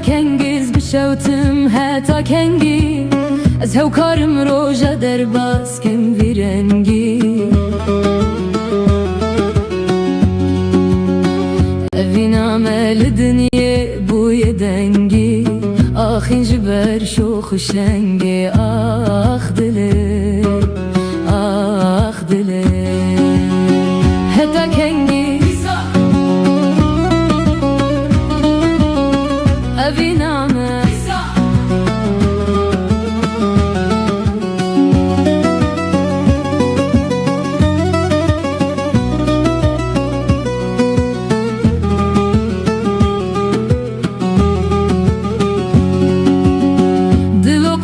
کنگیز بشوتم هتا کنگی از هوکارم روژا در باز کم ویرنگی اوینام لدنیه بوی دنگی آخین جبر شو خوشنگی آخ دله آخ دله هتا کنگی اوینامه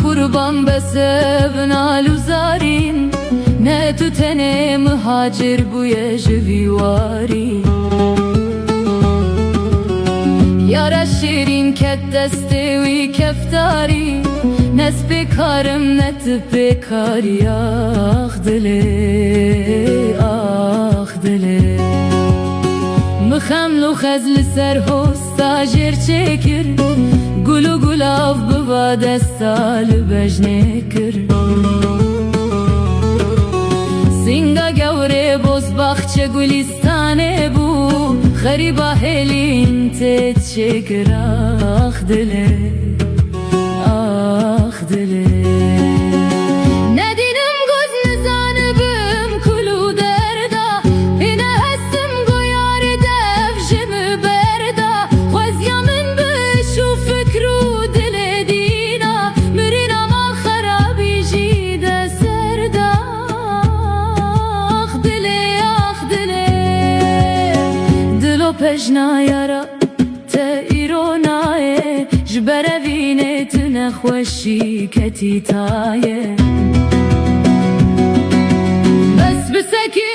قربان بسب نالو زارین نه تو تنه مهاجر بوی جویواری یارا شیرین کت دسته وی کفتاری نس بکارم نت بکاری آخ دله آخ دله مخم خزل سر هستا جر چکر گلو گلاف بوا دستا لبجنه کر سینگا گوره باز باخچه گلیستانه بو خریبا هلین ته چکر آخ دله آخ دله ندینم گز نزانه بم کلو دردا اینه هستم گویار دف جم بردا خوزیا من بشو فکرو دل دینا مرینم خرابی جیده سردا آخ دله آخ دله دلو پجنا یارا ته ایرونایه جبر وینه تنخوشی کتی تایه بس بسکی